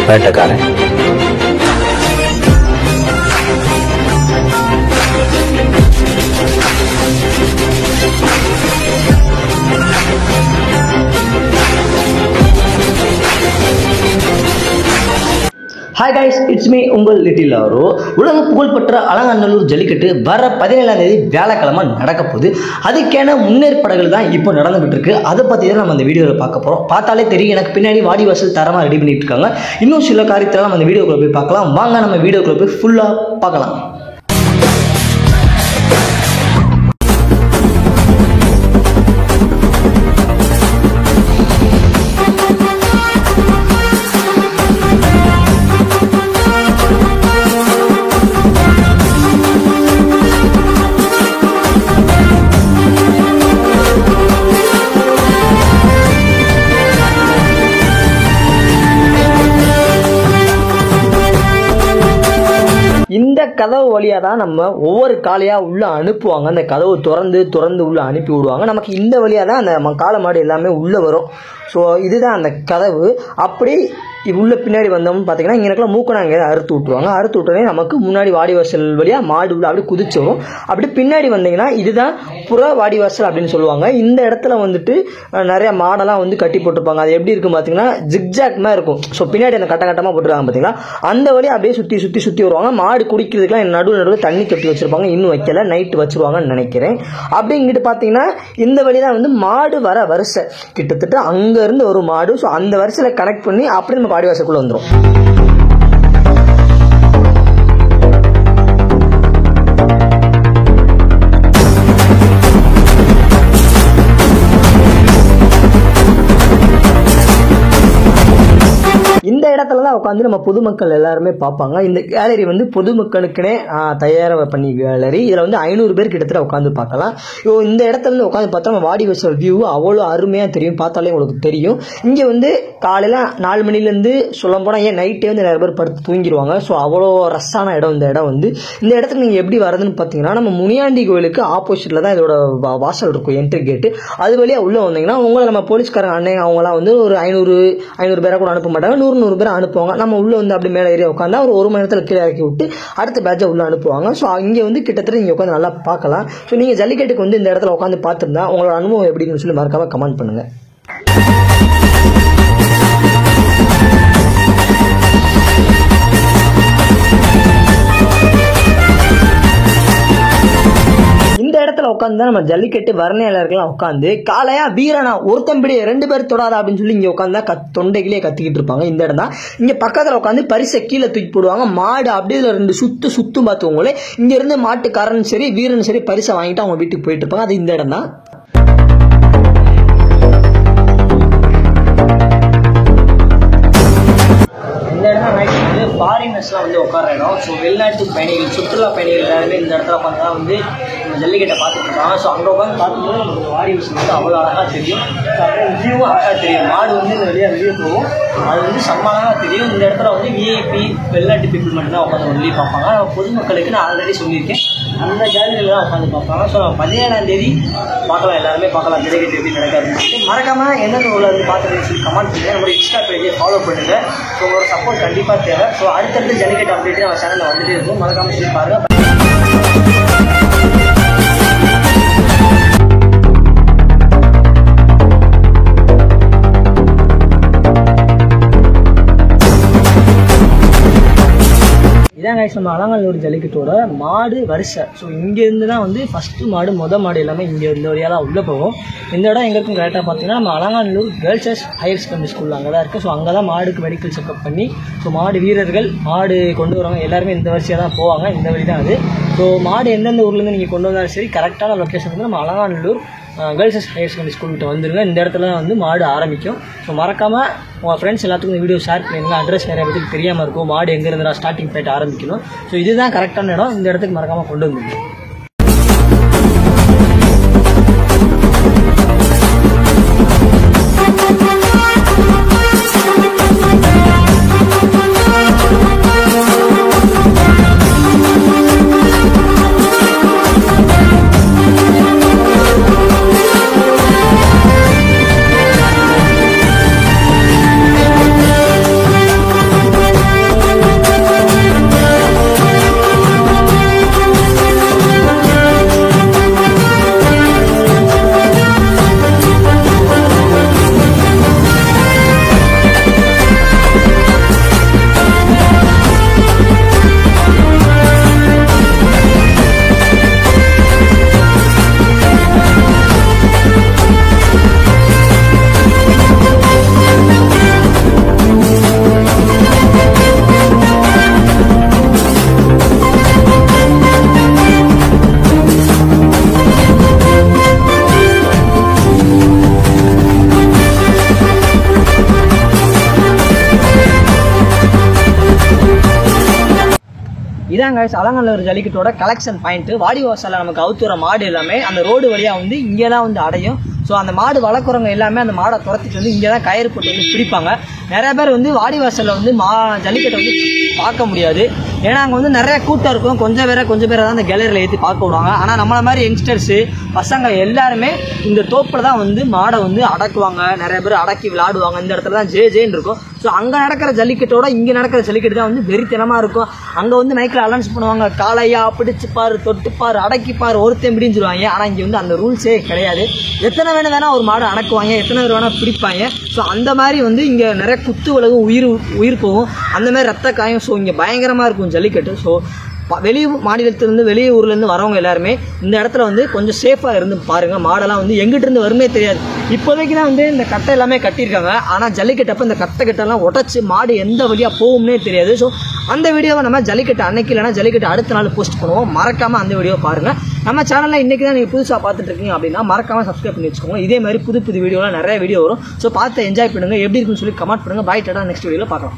வேட்டக்காரன். Hi guys, it's me, உங்கள் little ஆரோ. உலக புகழ்பெற்ற அலங்காநல்லூர் ஜல்லிக்கட்டு வர 17ஆம் தேதி வியாழக்கிழமை நடக்க போகுது. அதுக்கான முன்னேற்பாடுகள் தான் இப்போ நடந்துகிட்டு இருக்கு. அதை பற்றி தான் நம்ம இந்த வீடியோவில் பார்க்க போகிறோம். பார்த்தாலே தெரியும், எனக்கு பின்னாடி வாடிவாசல் தரமாக ரெடி பண்ணிட்டு இருக்காங்க. இன்னும் சில காரியத்தில் நம்ம இந்த வீடியோக்குள்ள போய் பார்க்கலாம். வாங்க நம்ம வீடியோக்குள்ள போய் ஃபுல்லாக பார்க்கலாம். இந்த கதவு வழியாக தான் நம்ம ஒவ்வொரு காலையாக உள்ளே அனுப்புவாங்க. அந்த கதவு திறந்து உள்ளே அனுப்பி விடுவாங்க. நமக்கு இந்த வழியாக தான் அந்த காளை மாடு எல்லாமே உள்ளே வரும். ஸோ இதுதான் அந்த கதவு. அப்படி உள்ள பின்னாடி வந்தோம்னு பார்த்தீங்கன்னா இங்கேக்கெல்லாம் மூக்கணாங்க அறுத்து விட்டுருவாங்க. அறுத்து விட்டோடனே நமக்கு முன்னாடி வாடிவாசல் வழியாக மாடு உள்ள அப்படி குதிச்சு வரும். அப்படி பின்னாடி வந்தீங்கன்னா இதுதான் புற வாடிவாசல் அப்படின்னு சொல்லுவாங்க. இந்த இடத்துல வந்துட்டு நிறைய மாடெல்லாம் வந்து கட்டி போட்டிருப்பாங்க. அது எப்படி இருக்கும் பார்த்தீங்கன்னா ஜிக்ஜாக் மாதிரி இருக்கும். ஸோ பின்னாடி அந்த கட்டமாக போட்டுருக்காங்க பார்த்தீங்களா, அந்த வழியாக அப்படியே சுற்றி வருவாங்க. மாடு குடிக்கிறதுக்குலாம் நடுவில் தண்ணி தொட்டி வச்சிருப்பாங்க. இன்னும் வைக்கல, நைட்டு வச்சிருவாங்கன்னு நினைக்கிறேன். அப்படி இங்கிட்டு பார்த்தீங்கன்னா இந்த வழி தான் வந்து மாடு வர வரிசை, கிட்டத்தட்ட அங்கேருந்து ஒரு மாடு. ஸோ அந்த வரிசையில் கனெக்ட் பண்ணி அப்படி நம்ம வாடிவாசலுக்குள்ள வந்துடும். இந்த இடத்துல தான் உட்காந்து நம்ம பொதுமக்கள் எல்லாருமே பார்ப்பாங்க. இந்த கேலரி வந்து பொதுமக்களுக்குனே தயார் பண்ணி கேலரி. இதில் வந்து 500 பேர் கிட்டத்தட்ட உட்காந்து பார்க்கலாம். இந்த இடத்துல இருந்து உட்காந்து பார்த்தா நம்ம வாடிவாசல் வியூ அவ்வளோ அருமையாக தெரியும். பார்த்தாலே உங்களுக்கு தெரியும். இங்கே வந்து காலையில் 4 மணிலேருந்து சொல்ல போனால் ஏன் நைட்டே வந்து நிறைய பேர் படுத்து தூங்கிடுவாங்க. ஸோ அவ்வளோ ரஸ்ஸான இடம் இந்த இடம் வந்து. இந்த இடத்துக்கு நீங்கள் எப்படி வரதுன்னு பார்த்தீங்கன்னா நம்ம முனியாண்டி கோயிலுக்கு ஆப்போசிட்டில் தான் இதோட வாசல் இருக்கும், என்ட்ரி கேட்டு. அது வழியாக உள்ளே வந்தீங்கன்னா உங்களை நம்ம போலீஸ்காரங்க அண்ணன் அவங்களாம் வந்து ஒரு 500 பேரை கூட அனுப்ப மாட்டாங்க, 100 பேரை அனுப்புவாங்க. நம்ம உள்ள வந்து அப்படி மேலே ஏரியா உட்காந்தா ஒரு மணி நேரத்தில் கீழே இறக்கி விட்டு அடுத்த பேட்சை உள்ள அனுப்புவாங்க. ஸோ இங்கே வந்து கிட்டத்தட்ட நீங்கள் உட்காந்து நல்லா பார்க்கலாம். ஸோ நீங்கள் ஜல்லிக்கட்டுக்கு வந்து இந்த இடத்துல உட்காந்து பார்த்துருந்தா உங்களோட அனுபவம் எப்படின்னு சொல்லி மறக்காம கமெண்ட் பண்ணுங்க. இந்த இடத்துல உட்காந்து தான் நம்ம ஜல்லிக்கட்டு வர்ணையாளர்கள்லாம் உட்காந்து காளையா வீரனா ஒருத்தம்பிடி 2 பேர் தொடாதா அப்படின்னு சொல்லி இங்கே உட்காந்து தொண்டைகளே கத்திக்கிட்டு இருப்பாங்க. இந்த இடம் தான். இங்கே பக்கத்தில் உட்காந்து பரிசை கீழே தூக்கி போடுவாங்க. மாடு அப்படியே 2 சுத்தும் பார்த்துவங்களே. இங்கேருந்து மாட்டுக்காரன் சரி வீரன் சரி பரிசை வாங்கிட்டு அவங்க வீட்டுக்கு போயிட்டு இருப்பாங்க. அது இந்த இடம் தான். இந்த இடம் தான் நைட் வந்து ஃபாரினர்ஸ்லாம் வந்து உட்கார இடம். ஸோ வெளிநாட்டு பயணிகள், சுற்றுலா பயணிகள் எல்லாருமே இந்த இடத்துல உட்காந்து தான் வந்து ஜல்லிக்கட்டை பார்த்துட்டு இருக்காங்க. ஸோ அங்கே உட்காந்து பார்க்கும்போது நமக்கு வாடிவாசல் வந்து அவ்வளோ அழகாக தெரியும். ஸோ அப்படியே வியூவும் அழகாக தெரியும். மாடு வந்து இந்த வெளியே போகும். அது வந்து செம்ம அழகாக தெரியும். இந்த இடத்துல வந்து விஐபி வெளிநாட்டு பீப்புள் மட்டும்தான் உட்காந்து வெளியே பார்ப்பாங்க. நம்ம பொதுமக்களுக்கு நான் ஆல்ரெடி சொல்லியிருக்கேன், அந்த கேலரியில் தான் உட்காந்து பார்ப்பாங்க. ஸோ 17ஆம் தேதி பார்க்கலாம், எல்லாருமே பார்க்கலாம் ஜல்லிக்கட்டு எப்படி நடக்காதுன்னு. மறக்காமல் எந்தெந்த ஊரில் வந்து பார்த்துட்டு சொல்லி கமெண்ட் பண்ணுங்கள். நம்மளோட இன்ஸ்டா பேஜை ஃபாலோ பண்ணுங்கள். ஸோ உங்களோட சப்போர்ட் கண்டிப்பாக தேவை. ஸோ அடுத்தடுத்து ஜல்லிக்கட்டு அப்டேட் நம்ம சேனலில் வந்துட்டே இருக்கும். மறக்காமல் சொல்லி பாருங்கள். இதான் கைஸ் நம்ம அலங்காநல்லூர் ஜல்லிக்கட்டோட மாடு வரிசை. ஸோ இங்கேருந்து தான் வந்து ஃபஸ்ட்டு மாடு மாடு எல்லாமே இங்கே இந்த வழியாக தான் உள்ளே போகும். இந்த இடம் எங்கே இருக்கும் கரெக்டாக பார்த்தீங்கன்னா நம்ம அலங்காநல்லூர் கேர்ள்ஸ் ஹையர் செகண்டரி ஸ்கூலில் அங்கே தான் இருக்குது. ஸோ அங்கே தான் மாடுக்கு மெடிக்கல் செக்அப் பண்ணி ஸோ மாடு வீரர்கள் மாடு கொண்டு வரவங்க எல்லாருமே இந்த வரிசையாக தான் போவாங்க. இந்த வழி தான் அது. ஸோ மாடு எந்தெந்த ஊர்லேருந்து நீங்கள் கொண்டு வந்தாலும் சரி கரெக்டான லொக்கேஷன் வந்து நம்ம அலங்காநல்லூர் கேர்ள்ஸ் ஹையர் செகண்டரி ஸ்கூல்கிட்ட வந்துருங்க. இந்த இடத்துல தான் வந்து மாடு ஆரம்பிக்கும். ஸோ மறக்காமல் உங்கள் ஃப்ரெண்ட்ஸ் எல்லாத்துக்கும் இந்த வீடியோ ஷேர் பண்ணிடுங்க. அட்ரஸ் நிறைய பேருக்கு தெரியாமல் இருக்கும். மாடு எங்கே இருந்தால் ஸ்டார்டிங் பாயிண்ட் ஆரம்பிக்கணும். ஸோ இதுதான் கரெக்டான இடம். இந்த இடத்துக்கு மறக்காமல் கொண்டு வந்துருங்க. இதாங்க அலங்காநல்லூர் ஜல்லிக்கட்டோட கலெக்ஷன் பாயிண்ட். வாடிவாசலில் நமக்கு அவுத்துற மாடு எல்லாமே அந்த ரோடு வழியாக வந்து இங்கே தான் வந்து அடையும். ஸோ அந்த மாடு வளர்க்குறவங்க எல்லாமே அந்த மாடை துரத்திட்டு வந்து இங்கே தான் கயிறு போட்டு வந்து பிடிப்பாங்க. நிறைய பேர் வந்து வாடிவாசலில் வந்து ஜல்லிக்கட்டை வந்து பார்க்க முடியாது. ஏன்னா அங்கே வந்து நிறைய கூட்டம் இருக்கும். கொஞ்சம் பேரை தான் அந்த கேலரியில் ஏற்றி பார்க்க விடுவாங்க. ஆனால் நம்மள மாதிரி யங்ஸ்டர்ஸு பசங்க எல்லாருமே இந்த தோப்பில் தான் வந்து மாடை வந்து அடக்குவாங்க. நிறைய பேர் அடக்கி விளையாடுவாங்க. இந்த இடத்துல தான் ஜேன்னு இருக்கும். ஸோ அங்கே நடக்கிற ஜல்லிக்கட்டோட இங்கே நடக்கிற ஜல்லிக்கட்டு தான் வந்து வெறித்தனமாக இருக்கும். அங்கே வந்து நைட்டில் அலௌன்ஸ் பண்ணுவாங்க, காலையா பிடிச்சிப்பார், தொட்டுப்பார், அடக்கிப்பார், ஒருத்தன் பிடிஞ்சிருவாங்க. ஆனால் இங்கே வந்து அந்த ரூல்ஸே கிடையாது. எத்தனை வேணா ஒரு மாடு அடக்குவாங்க, எத்தனை பேர் வேணா பிடிப்பாங்க. ஸோ அந்த மாதிரி வந்து இங்கே நிறைய குத்து உலகம் உயிர் போகும், அந்த மாதிரி ரத்த காயம். ஸோ இங்கே பயங்கரமாக இருக்கும் ஜல்லிக்கட்டு. ஸோ வெளி மாநிலத்திலேருந்து வெளியூர்லேருந்து வரவங்க எல்லாருமே இந்த இடத்துல வந்து கொஞ்சம் சேஃபாக இருந்து பாருங்கள். மாடெல்லாம் வந்து எங்கிட்டிருந்து வருமே தெரியாது. இப்போதைக்கு தான் வந்து இந்த கட்டை எல்லாமே கட்டியிருக்காங்க. ஆனால் ஜல்லிக்கட்டப்போ இந்த கட்டெல்லாம் உடச்சி மாடு எந்த வழியாக போகும்னே தெரியாது. ஸோ அந்த வீடியோவை நம்ம ஜல்லிக்கட்டு அன்னைக்கு இல்லைனா ஜல்லிக்கட்டு அடுத்த நாள் போஸ்ட் பண்ணுவோம். மறக்காமல் அந்த வீடியோ பாருங்கள். நம்ம சேனலில் இன்றைக்கி தான் நீங்கள் புதுசாக பார்த்துட்டு இருக்கீங்க அப்படின்னா மறக்காமல் சப்ஸ்கிரைப் பண்ணி வச்சுக்கோங்க. இதே மாதிரி புது வீடியோலாம் நிறைய வீடியோ வரும். ஸோ பார்த்து என்ஜாய் பண்ணுங்கள். எப்படி இருக்குன்னு சொல்லி கமெண்ட் பண்ணுங்கள். பாய் டாடா, நெக்ஸ்ட் வீடியோவில் பார்க்கலாம்.